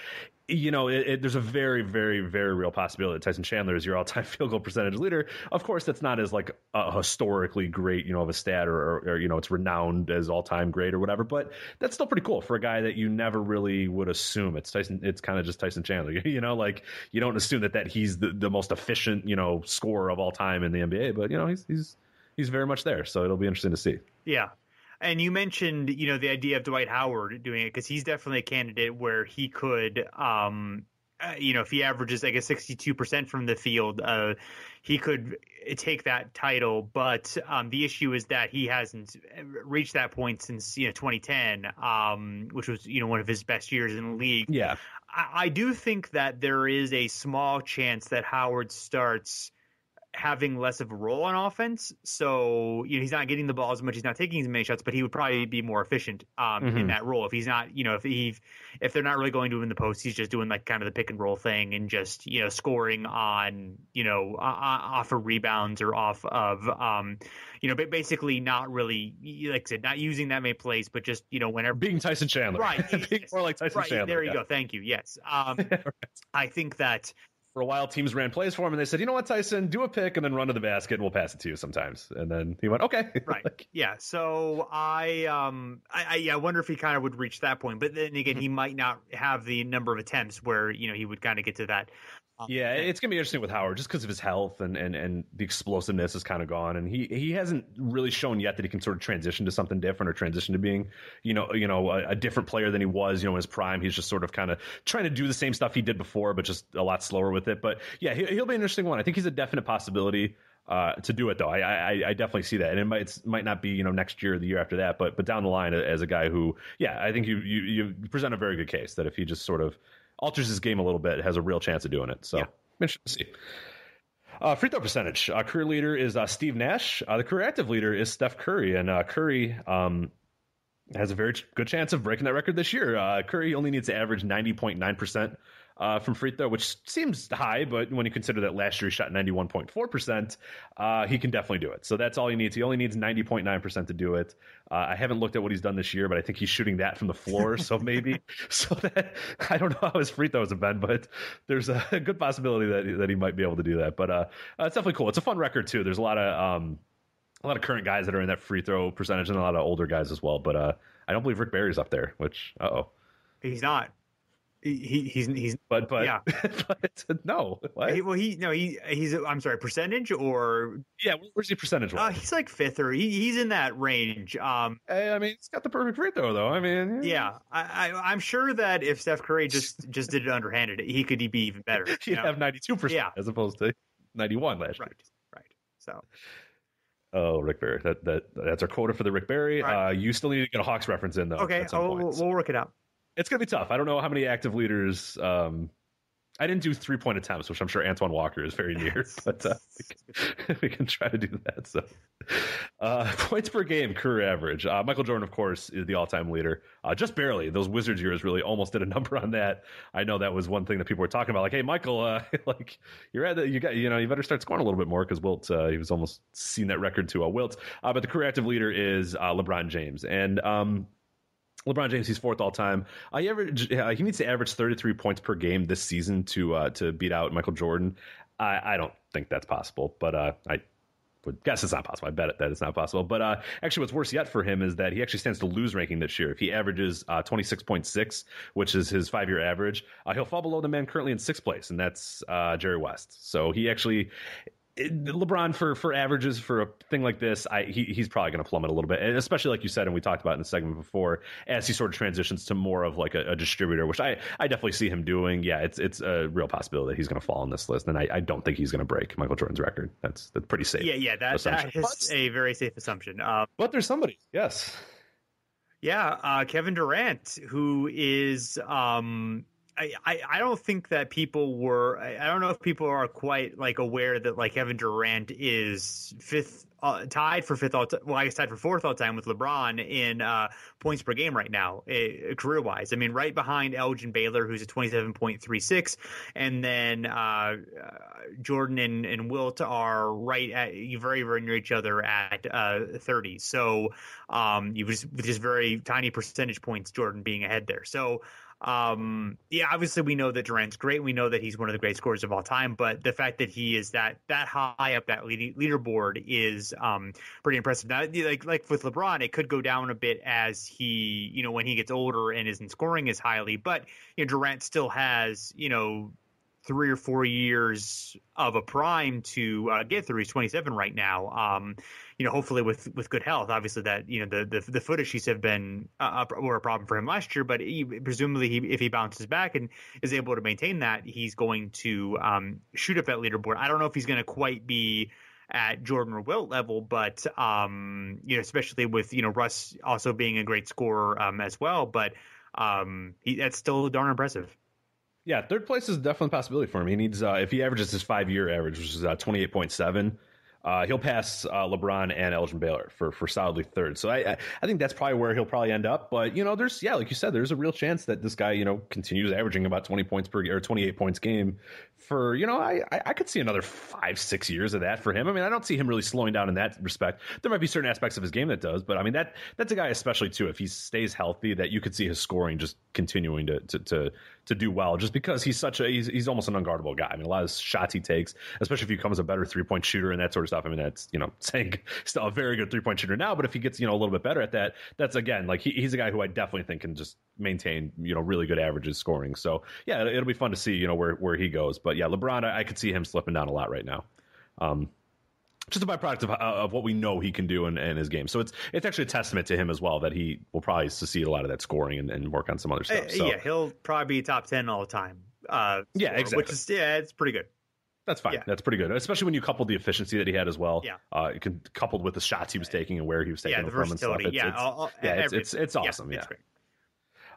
there's a very, very, very real possibility that Tyson Chandler is your all-time field goal percentage leader. Of course, that's not as like a historically great of a stat, or it's renowned as all-time great or whatever, but that's still pretty cool for a guy that you never really would assume it's Tyson. It's kind of just Tyson Chandler. Like, you don't assume that he's the most efficient scorer of all time in the NBA, but he's very much there, so it'll be interesting to see. Yeah. And you mentioned, the idea of Dwight Howard doing it, because he's definitely a candidate where he could, if he averages, I guess, 62% from the field, he could take that title. But the issue is that he hasn't reached that point since, 2010, which was, one of his best years in the league. Yeah. I do think that there is a small chance that Howard starts having less of a role on offense. So, he's not getting the ball as much, he's not taking as many shots, but he would probably be more efficient in that role. If he's not, if they're not really going to him in the post, he's just doing like kind of the pick and roll thing and just, scoring on, off of rebounds or off of, basically not really, like I said, not using that many plays, but just, whenever being Tyson Chandler, right? Being more like Tyson Chandler. There you go. Thank you. Yes. I think that, for a while, teams ran plays for him, and they said, "You know what, Tyson, do a pick and then run to the basket, and we'll pass it to you sometimes." And then he went, "Okay." Right. Yeah. So I wonder if he kind of would reach that point, but then again, he might not have the number of attempts where he would kind of get to that. It's gonna be interesting with Howard just because of his health and the explosiveness is kind of gone, and he hasn't really shown yet that he can sort of transition to something different or transition to being a different player than he was in his prime. He's just sort of kind of trying to do the same stuff he did before, but just a lot slower with it. But yeah, he'll be an interesting one. I think he's a definite possibility to do it, though. I definitely see that, and it might not be next year or the year after that, but down the line as a guy who, I think you present a very good case that if he just sort of alters his game a little bit, has a real chance of doing it. So interesting to see. Free throw percentage. Career leader is Steve Nash. The career active leader is Steph Curry. And Curry has a very good chance of breaking that record this year. Curry only needs to average 90.9% from free throw, which seems high, but when you consider that last year he shot 91.4%, he can definitely do it. So that's all he needs. He only needs 90.9% to do it. I haven't looked at what he's done this year, but I think he's shooting that from the floor. So maybe, that I don't know how his free throws have been, but there's a good possibility that he might be able to do that. But it's definitely cool. It's a fun record too. There's a lot of current guys that are in that free throw percentage and a lot of older guys as well. But I don't believe Rick Barry's up there, which, he's not. He's but yeah. But no. What? He's I'm sorry, percentage or where's he percentage wise? He's like fifth or he's in that range. Hey, I mean, he's got the perfect free throw though. I mean, I'm sure that if Steph Curry just did it underhanded, he could be even better. He'd have 92% as opposed to 91 last year. Right. So. Oh, Rick Barry. That's our quota for the Rick Barry. Right. You still need to get a Hawks reference in though. Okay, we'll work it out. It's going to be tough. I don't know how many active leaders I didn't do 3-point attempts, which I'm sure Antoine Walker is very near, but we can try to do that. So, points per game, career average. Michael Jordan, of course, is the all-time leader. Just barely. Those Wizards years really almost did a number on that. I know that was one thing that people were talking about. Like, hey, Michael, like you better start scoring a little bit more because Wilt, he was almost seen that record to Wilt. But the career active leader is LeBron James, and LeBron James, he's fourth all time. He needs to average 33 points per game this season to beat out Michael Jordan. I don't think that's possible, but I would guess it's not possible. I bet that it's not possible. But actually, what's worse yet for him is that he actually stands to lose ranking this year. If he averages 26.6, which is his 5-year average, he'll fall below the man currently in 6th place, and that's Jerry West. So he actually. LeBron for averages for a thing like this, he's probably going to plummet a little bit, and especially like you said, and we talked about in the segment before, as he sort of transitions to more of like a distributor, which I definitely see him doing. Yeah, it's a real possibility that he's going to fall on this list, and I don't think he's going to break Michael Jordan's record. That's pretty safe. Yeah, that is a very safe assumption. But there's somebody, yes. Yeah, Kevin Durant, who is I don't think that people were. I don't know if people are quite like aware that like Kevin Durant is tied for fifth all time. Well, I guess tied for fourth all time with LeBron in points per game right now, career wise. I mean, right behind Elgin Baylor, who's at 27.36, and then Jordan and Wilt are right at very very near each other at 30. So with just very tiny percentage points, Jordan being ahead there. So. Obviously we know that Durant's great. We know that he's one of the great scorers of all time, but the fact that he is that high up that leaderboard is pretty impressive. Now, like with LeBron, it could go down a bit as he, when he gets older and isn't scoring as highly, but Durant still has, 3 or 4 years of a prime to get through. He's 27 right now. Hopefully with good health. Obviously that the foot issues have been were a problem for him last year, but presumably if he bounces back and is able to maintain that, he's going to shoot up that leaderboard. I don't know if he's going to quite be at Jordan or Wilt level, but especially with Russ also being a great scorer as well. But that's still darn impressive. Yeah, third place is definitely a possibility for him. He needs, if he averages his 5-year average, which is 28.7, he'll pass LeBron and Elgin Baylor for solidly third. So I think that's probably where he'll probably end up. But there's like you said, there's a real chance that this guy continues averaging about 20 points per or 28 points game for I could see another 5-6 years of that for him. I mean, I don't see him really slowing down in that respect. There might be certain aspects of his game that does, but I mean that's a guy especially too, if he stays healthy, that you could see his scoring just continuing to do well, just because he's he's almost an unguardable guy. I mean, a lot of shots he takes, especially if he becomes a better 3-point shooter and that sort of stuff. I mean, that's saying still a very good 3-point shooter now, but if he gets a little bit better at that, that's again like he's a guy who I definitely think can just maintain really good averages scoring. So yeah, it'll be fun to see where he goes. But yeah, LeBron, I could see him slipping down a lot right now. Just a byproduct of what we know he can do in his game. So it's actually a testament to him as well that he will probably succeed a lot of that scoring and work on some other stuff. So. Yeah, he'll probably be top 10 all the time. Yeah, exactly. Which is it's pretty good. That's fine. Yeah. That's pretty good, especially when you couple the efficiency that he had as well. Yeah, coupled with the shots he was taking and where he was taking them from and stuff. It's awesome. Yeah, it's great.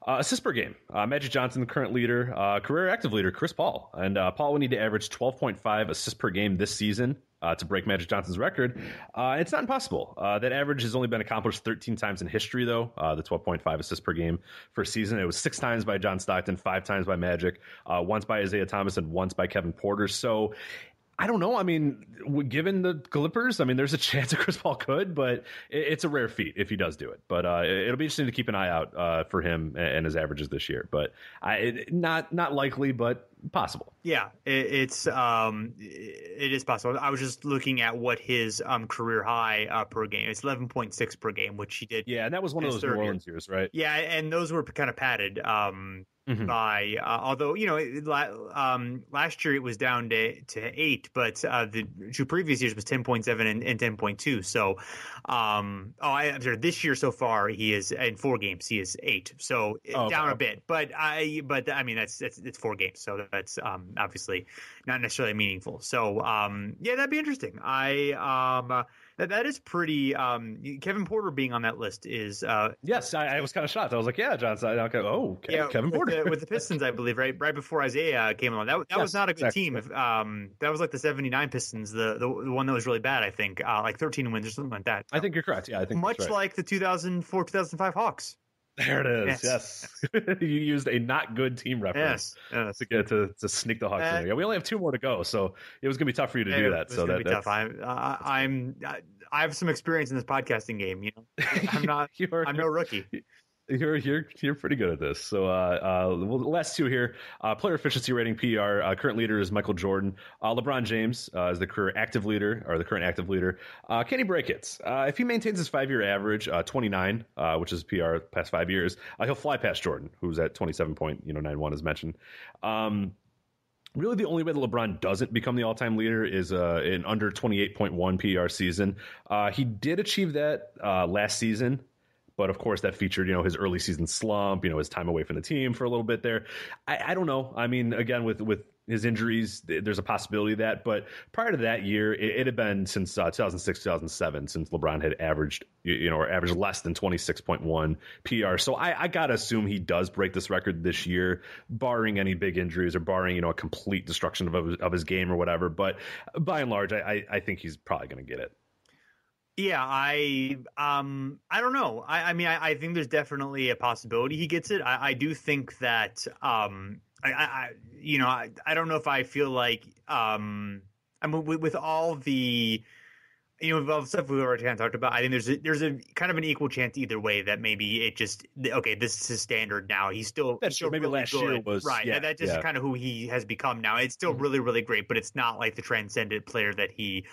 Assists per game. Magic Johnson, the current leader. Career active leader, Chris Paul. And Paul would need to average 12.5 assists per game this season to break Magic Johnson's record. It's not impossible. That average has only been accomplished 13 times in history, though, the 12.5 assists per game for a season. It was 6 times by John Stockton, 5 times by Magic, once by Isaiah Thomas, and once by Kevin Porter. So I don't know. I mean, given the Clippers, I mean, there's a chance that Chris Paul could, but it's a rare feat if he does do it. But it'll be interesting to keep an eye out for him and his averages this year. But not likely, but possible. Yeah, it is possible. I was just looking at what his career high per game. It's 11.6 per game, which he did. Yeah, and that was one of those New Orleans years, right? Yeah, and those were kind of padded. By although last year it was down to 8, but the 2 previous years was 10.7 and 10.2. So I'm sorry, this year so far he is in 4 games he is 8, so down a bit. But I mean that's 4 games, so that's obviously not necessarily meaningful. So that'd be interesting. That is pretty. Kevin Porter being on that list is. Yes, I was kind of shocked. I was like, yeah, Johnson. Okay, Kevin Porter with the Pistons, I believe, right before Isaiah came along. That was not a good team. That was like the '79 Pistons, the one that was really bad. I think like 13 wins or something like that. I think you're correct. Yeah, I think much that's right. Like the 2004-2005 Hawks. There it is. Yes. You used a not good team reference to get to sneak the Hawks in there. Yeah, we only have 2 more to go, so it was going to be tough for you to do that. So that's tough. I have some experience in this podcasting game. You know, I'm no rookie. You're pretty good at this. So the last 2 here, player efficiency rating PER. Current leader is Michael Jordan. LeBron James is the current active leader. Can he break it? If he maintains his 5-year average, 29, which is PER past 5 years, he'll fly past Jordan, who's at 27.91 as mentioned. Really, the only way that LeBron doesn't become the all-time leader is in under 28.1 PER season. He did achieve that last season. But of course, that featured, his early season slump, his time away from the team for a little bit there. I don't know. I mean, again, with his injuries, there's a possibility of that. But prior to that year, it had been since 2006, 2007, since LeBron had averaged, or averaged less than 26.1 PR. So I got to assume he does break this record this year, barring any big injuries or barring, a complete destruction of his game or whatever. But by and large, I think he's probably going to get it. Yeah, I don't know. I mean, I think there's definitely a possibility he gets it. I do think that I don't know if I feel like I mean with all the with all the stuff we've already kind of talked about, I think there's a kind of an equal chance either way that maybe it just this is his standard now. He's still maybe really last good. year was right. Yeah, that's just kind of who he has become now. It's still really, really great, but it's not like the transcendent player that he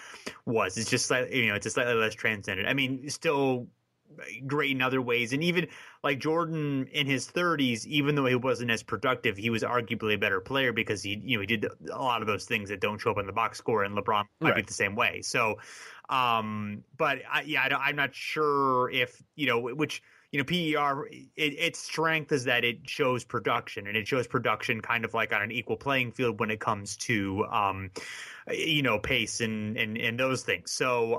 was. It's just like it's a slightly less transcendent. I mean, still great in other ways, and even like Jordan in his 30s, even though he wasn't as productive, he was arguably a better player because he did a lot of those things that don't show up in the box score, and LeBron might be the same way. So but I'm not sure if which PER its strength is that it shows production, and it shows production kind of like on an equal playing field when it comes to pace and those things. So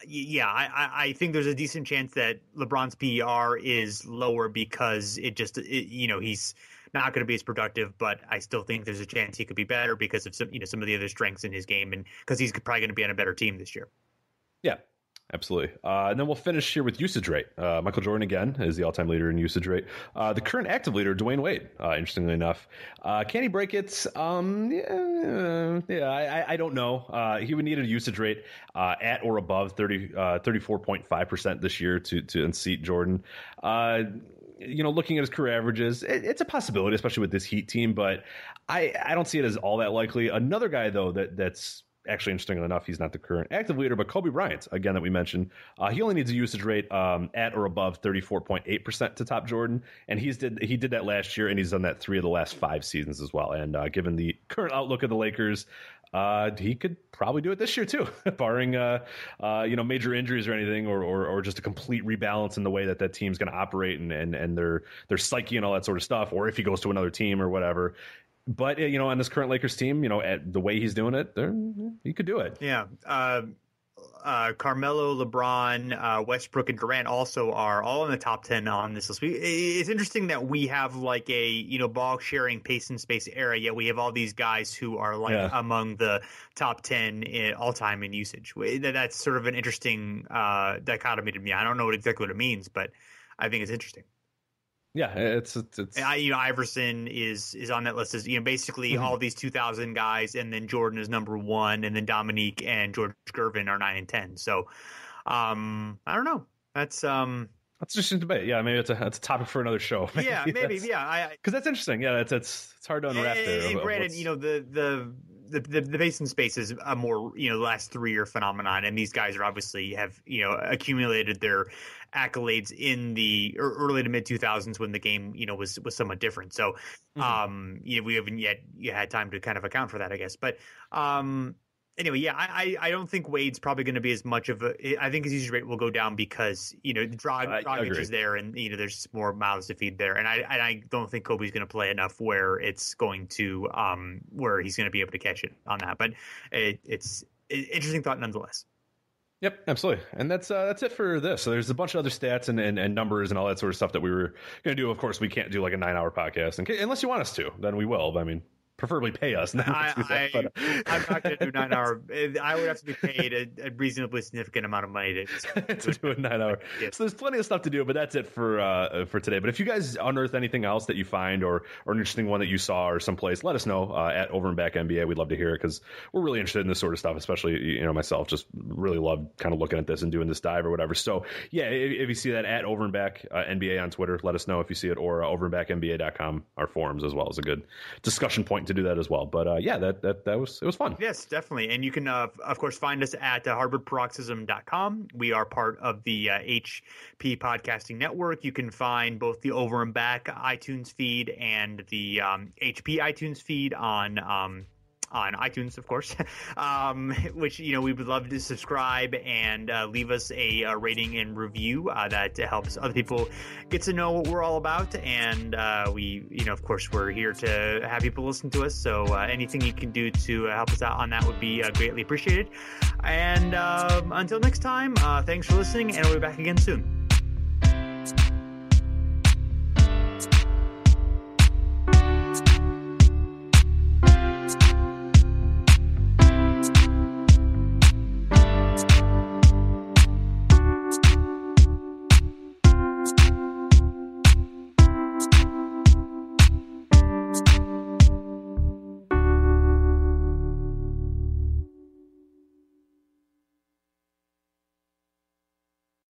I think there's a decent chance that LeBron's PER is lower because he's not going to be as productive, but I still think there's a chance he could be better because of some of the other strengths in his game, and because he's probably going to be on a better team this year. Yeah. Absolutely. And then we'll finish here with usage rate. Michael Jordan, again, is the all-time leader in usage rate. The current active leader, Dwayne Wade, interestingly enough. Can he break it? I don't know. He would need a usage rate at or above 34.5% this year to unseat Jordan. Looking at his career averages, it's a possibility, especially with this Heat team, but I don't see it as all that likely. Another guy, though, that's actually, interestingly enough, he's not the current active leader, but Kobe Bryant, again, that we mentioned, he only needs a usage rate at or above 34.8% to top Jordan, and he did that last year, and he's done that 3 of the last 5 seasons as well. And given the current outlook of the Lakers, he could probably do it this year too, barring major injuries or anything, or just a complete rebalance in the way that team's going to operate and their psyche and all that sort of stuff, or if he goes to another team or whatever. But, on this current Lakers team, at the way he's doing it, he could do it. Yeah. Carmelo, LeBron, Westbrook, and Durant also are all in the top 10 on this list. It's interesting that we have like a, ball sharing pace and space era, yet we have all these guys who are among the top 10 all time in usage. That's sort of an interesting dichotomy to me. I don't know exactly what it means, but I think it's interesting. Yeah, it's Iverson is on that list as basically all these 2000 guys, and then Jordan is number 1, and then Dominique and George Gervin are 9 and 10. So I don't know. That's interesting debate. Yeah, maybe it's a topic for another show. Maybe. Because that's interesting. Yeah, it's hard to unwrap there. And granted, the pace and space is a more last 3-year phenomenon, and these guys are obviously have accumulated their accolades in the early to mid 2000s when the game was somewhat different. So we haven't yet had time to kind of account for that, I guess. But Anyway, yeah, I don't think Wade's probably going to be as much of a. I think his usage rate will go down because Dragic is there, and there's more mouths to feed there, and I don't think Kobe's going to play enough where it's going to where he's going to be able to catch it on that. But it's an interesting thought nonetheless. Yep, absolutely. And that's it for this. So there's a bunch of other stats and numbers and all that sort of stuff that we were going to do. Of course, we can't do like a 9-hour podcast, unless you want us to. Then we will. I mean, preferably pay us. I'm not going to do 9-hour. I would have to be paid a reasonably significant amount of money to do a 9-hour. Yes. So there's plenty of stuff to do, but that's it for today. But if you guys unearth anything else that you find or an interesting one that you saw or someplace, let us know at Over and Back NBA. We'd love to hear it because we're really interested in this sort of stuff, especially myself. Just really love kind of looking at this and doing this dive or whatever. So yeah, if you see that at Over and Back NBA on Twitter, let us know if you see it, or overandbacknba.com, our forums as well is a good discussion point to do that as well. But yeah, it was fun. Yes, definitely. And you can of course find us at hardwoodparoxysm.com. We are part of the HP Podcasting Network. You can find both the Over and Back iTunes feed and the HP iTunes feed on iTunes, of course, which, we would love to subscribe and leave us a rating and review that helps other people get to know what we're all about. And we, of course, we're here to have people listen to us. So anything you can do to help us out on that would be greatly appreciated. And until next time, thanks for listening, and we'll be back again soon.